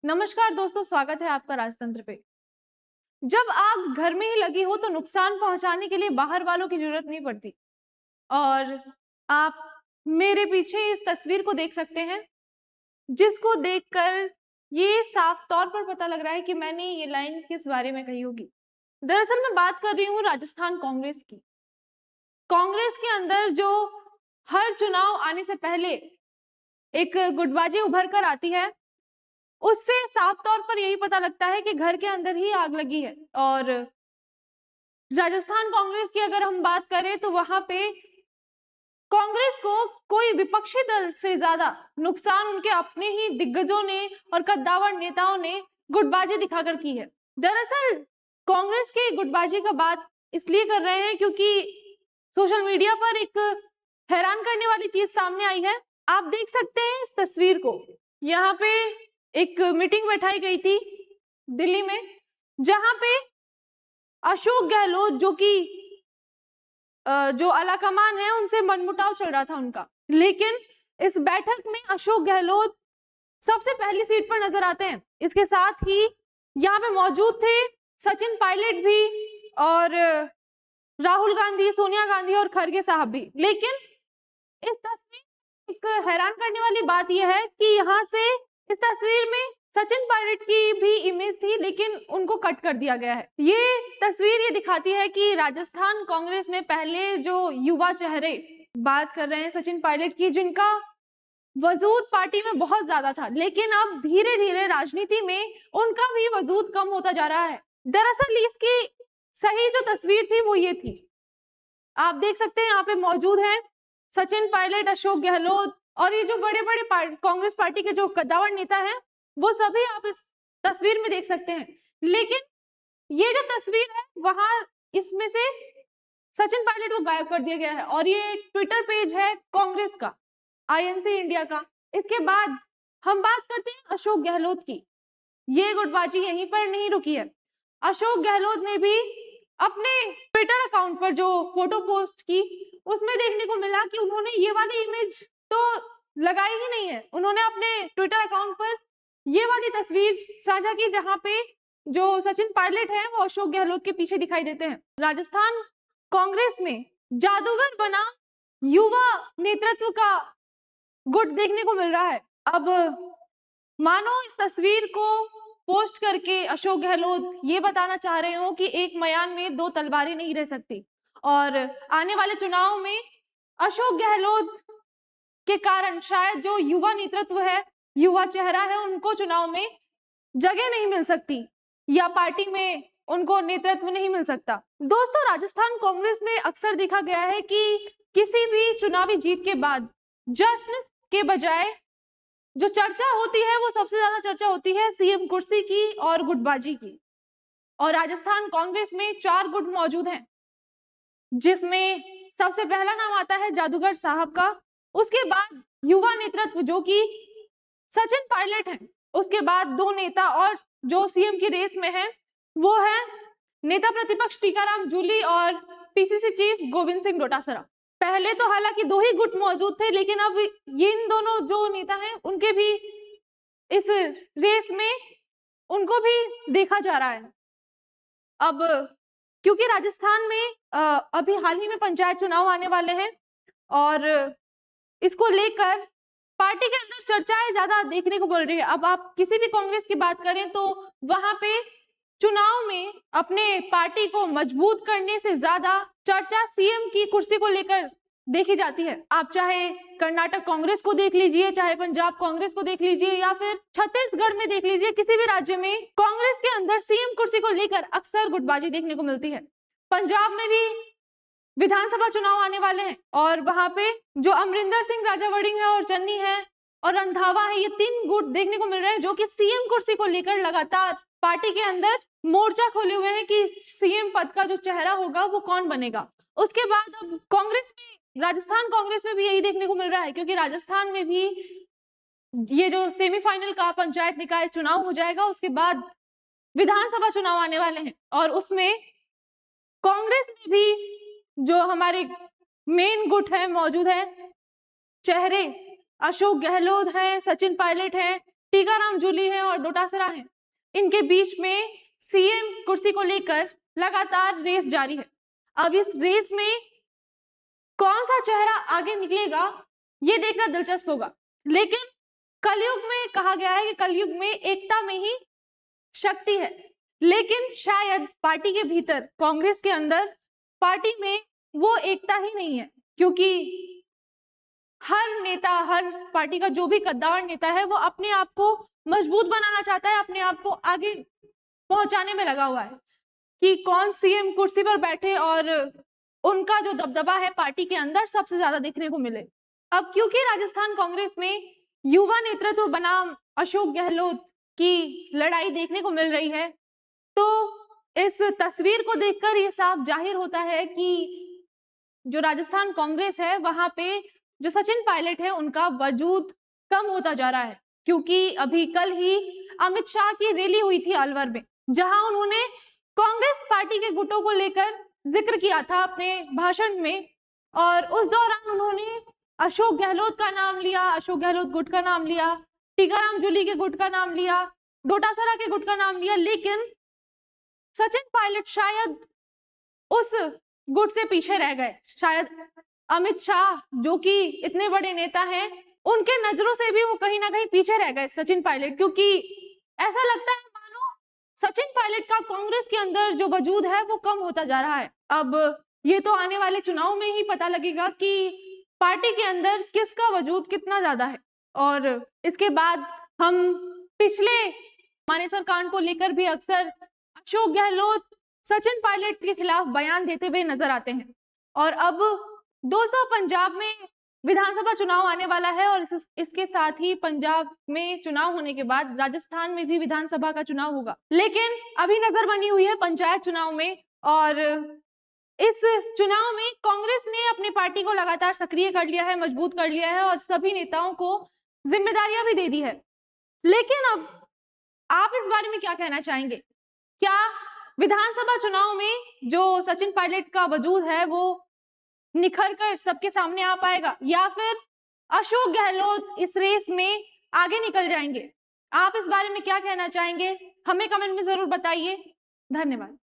नमस्कार दोस्तों, स्वागत है आपका राजतंत्र पे। जब आग घर में ही लगी हो तो नुकसान पहुंचाने के लिए बाहर वालों की जरूरत नहीं पड़ती। और आप मेरे पीछे इस तस्वीर को देख सकते हैं, जिसको देखकर ये साफ तौर पर पता लग रहा है कि मैंने ये लाइन किस बारे में कही होगी। दरअसल मैं बात कर रही हूँ राजस्थान कांग्रेस की। कांग्रेस के अंदर जो हर चुनाव आने से पहले एक गुटबाजी उभर कर आती है, उससे साफ तौर पर यही पता लगता है कि घर के अंदर ही आग लगी है। और राजस्थान कांग्रेस की अगर हम बात करें तो वहां पे कांग्रेस को कोई विपक्षी दल से ज्यादा नुकसान उनके अपने ही दिग्गजों ने और कद्दावर नेताओं ने गुटबाजी दिखाकर की है। दरअसल कांग्रेस के गुटबाजी का बात इसलिए कर रहे हैं क्योंकि सोशल मीडिया पर एक हैरान करने वाली चीज सामने आई है। आप देख सकते हैं इस तस्वीर को। यहाँ पे एक मीटिंग बैठाई गई थी दिल्ली में, जहां पे अशोक गहलोत जो आलाकमान है उनसे मनमुटाव चल रहा था उनका। लेकिन इस बैठक में अशोक गहलोत सबसे पहली सीट पर नजर आते हैं। इसके साथ ही यहाँ पे मौजूद थे सचिन पायलट भी, और राहुल गांधी, सोनिया गांधी और खड़गे साहब भी। लेकिन इस तस्वीर एक हैरान करने वाली बात यह है कि यहाँ से इस तस्वीर में सचिन पायलट की भी इमेज थी, लेकिन उनको कट कर दिया गया है। ये तस्वीर ये दिखाती है कि राजस्थान कांग्रेस में पहले जो युवा चेहरे, बात कर रहे हैं सचिन पायलट की, जिनका वजूद पार्टी में बहुत ज्यादा था, लेकिन अब धीरे धीरे राजनीति में उनका भी वजूद कम होता जा रहा है। दरअसल इसकी सही जो तस्वीर थी वो ये थी। आप देख सकते हैं यहाँ पे मौजूद है सचिन पायलट, अशोक गहलोत और ये जो बड़े बड़े कांग्रेस पार्टी के जो कद्दावर नेता हैं, वो सभी आप इस तस्वीर में देख सकते हैं। लेकिन ये जो तस्वीर है वहां इसमें से सचिन पायलट को गायब कर दिया गया है। और ये ट्विटर पेज है कांग्रेस का, आईएनसी इंडिया का। इसके बाद हम बात करते हैं अशोक गहलोत की। ये गुटबाजी यहीं पर नहीं रुकी है। अशोक गहलोत ने भी अपने ट्विटर अकाउंट पर जो फोटो पोस्ट की, उसमें देखने को मिला कि उन्होंने ये वाली इमेज तो लगाई ही नहीं है। उन्होंने अपने ट्विटर अकाउंट पर ये वाली तस्वीर साझा की, जहां पे जो सचिन पायलट है वो अशोक गहलोत के पीछे दिखाई देते हैं। राजस्थान कांग्रेस में जादूगर बना युवा नेतृत्व का गुट देखने को मिल रहा है। अब मानो इस तस्वीर को पोस्ट करके अशोक गहलोत ये बताना चाह रहे हो कि एक मयान में दो तलवारें नहीं रह सकती, और आने वाले चुनाव में अशोक गहलोत के कारण शायद जो युवा नेतृत्व है, युवा चेहरा है, उनको चुनाव में जगह नहीं मिल सकती या पार्टी में उनको नेतृत्व नहीं मिल सकता। दोस्तों, राजस्थान कांग्रेस में अक्सर देखा गया है कि किसी भी चुनावी जीत के बाद जश्न के बजाय जो चर्चा होती है वो सबसे ज्यादा चर्चा होती है सीएम कुर्सी की और गुटबाजी की। और राजस्थान कांग्रेस में 4 गुट मौजूद हैं, जिसमें सबसे पहला नाम आता है जादूगर साहब का। उसके बाद युवा नेतृत्व जो कि सचिन पायलट हैं। उसके बाद 2 नेता और जो सीएम की रेस में है वो है नेता प्रतिपक्ष टीकाराम जूली और पीसीसी चीफ गोविंद सिंह डोटासरा। पहले तो हालांकि 2 ही गुट मौजूद थे, लेकिन अब ये इन दोनों जो नेता हैं उनके भी इस रेस में उनको भी देखा जा रहा है। अब क्योंकि राजस्थान में अभी हाल ही में पंचायत चुनाव आने वाले हैं, और इसको लेकर पार्टी के अंदर चर्चाएं ज्यादा देखने को मिल रही है। अब आप किसी भी कांग्रेस की बात करें तो वहां पे चुनाव में अपने पार्टी को मजबूत करने से ज्यादा चर्चा सीएम की कुर्सी को लेकर देखी जाती है। आप चाहे कर्नाटक कांग्रेस को देख लीजिए, चाहे पंजाब कांग्रेस को देख लीजिए, या फिर छत्तीसगढ़ में देख लीजिए, किसी भी राज्य में कांग्रेस के अंदर सीएम कुर्सी को लेकर अक्सर गुटबाजी देखने को मिलती है। पंजाब में भी विधानसभा चुनाव आने वाले हैं, और वहां पे जो अमरिंदर सिंह राजा वड़िंग है और चन्नी है और रंधावा है, ये 3 गुट देखने को मिल रहे हैं जो कि सीएम कुर्सी को लेकर लगातार पार्टी के अंदर मोर्चा खोले हुए हैं कि सीएम पद का जो चेहरा होगा वो कौन बनेगा। उसके बाद अब कांग्रेस में, राजस्थान कांग्रेस में भी यही देखने को मिल रहा है, क्योंकि राजस्थान में भी ये जो सेमीफाइनल का पंचायत निकाय चुनाव हो जाएगा, उसके बाद विधानसभा चुनाव आने वाले हैं, और उसमें कांग्रेस में भी जो हमारे मेन गुट है मौजूद है, चेहरे अशोक गहलोत हैं, सचिन पायलट हैं, टीकाराम जूली है और डोटासरा है, इनके बीच में सीएम कुर्सी को लेकर लगातार रेस जारी है। अब इस रेस में कौन सा चेहरा आगे निकलेगा ये देखना दिलचस्प होगा। लेकिन कलयुग में कहा गया है कि कलयुग में एकता में ही शक्ति है, लेकिन शायद पार्टी के भीतर, कांग्रेस के अंदर पार्टी में वो एकता ही नहीं है, क्योंकि हर नेता, हर पार्टी का जो भी कद्दावर नेता है वो अपने आप को मजबूत बनाना चाहता है, अपने आप को आगे पहुंचाने में लगा हुआ है कि कौन सीएम कुर्सी पर बैठे और उनका जो दबदबा है पार्टी के अंदर सबसे ज्यादा देखने को मिले। अब क्योंकि राजस्थान कांग्रेस में युवा नेतृत्व बनाम अशोक गहलोत की लड़ाई देखने को मिल रही है, तो इस तस्वीर को देखकर ये साफ जाहिर होता है कि जो राजस्थान कांग्रेस है वहां पे जो सचिन पायलट है उनका वजूद कम होता जा रहा है। क्योंकि अभी कल ही अमित शाह की रैली हुई थी अलवर में, जहां उन्होंने कांग्रेस पार्टी के गुटों को लेकर जिक्र किया था अपने भाषण में, और उस दौरान उन्होंने अशोक गहलोत का नाम लिया, अशोक गहलोत गुट का नाम लिया, टीकाराम जूली के गुट का नाम लिया, डोटासरा के गुट का नाम लिया, लेकिन सचिन पायलट शायद उस गुट से पीछे रह गए। शायद अमित शाह जो कि इतने बड़े नेता हैं, उनके नजरों से भी वो कहीं ना कहीं पीछे रह गए सचिन पायलट, क्योंकि ऐसा लगता है मानो सचिन पायलट का कांग्रेस के अंदर जो वजूद है वो कम होता जा रहा है। अब ये तो आने वाले चुनाव में ही पता लगेगा कि पार्टी के अंदर किसका वजूद कितना ज्यादा है। और इसके बाद हम पिछले मानेसर कांड को लेकर भी अक्सर अशोक गहलोत सचिन पायलट के खिलाफ बयान देते हुए नजर आते हैं। और अब दोस्तों पंजाब में विधानसभा चुनाव आने वाला है, और इसके साथ ही पंजाब में चुनाव होने के बाद राजस्थान में भी विधानसभा का चुनाव होगा। लेकिन अभी नजर बनी हुई है पंचायत चुनाव में, और इस चुनाव में कांग्रेस ने अपनी पार्टी को लगातार सक्रिय कर लिया है, मजबूत कर लिया है, और सभी नेताओं को जिम्मेदारियां भी दे दी है। लेकिन अब आप इस बारे में क्या कहना चाहेंगे? क्या विधानसभा चुनाव में जो सचिन पायलट का वजूद है वो निखर कर सबके सामने आ पाएगा, या फिर अशोक गहलोत इस रेस में आगे निकल जाएंगे? आप इस बारे में क्या कहना चाहेंगे? हमें कमेंट में जरूर बताइए। धन्यवाद।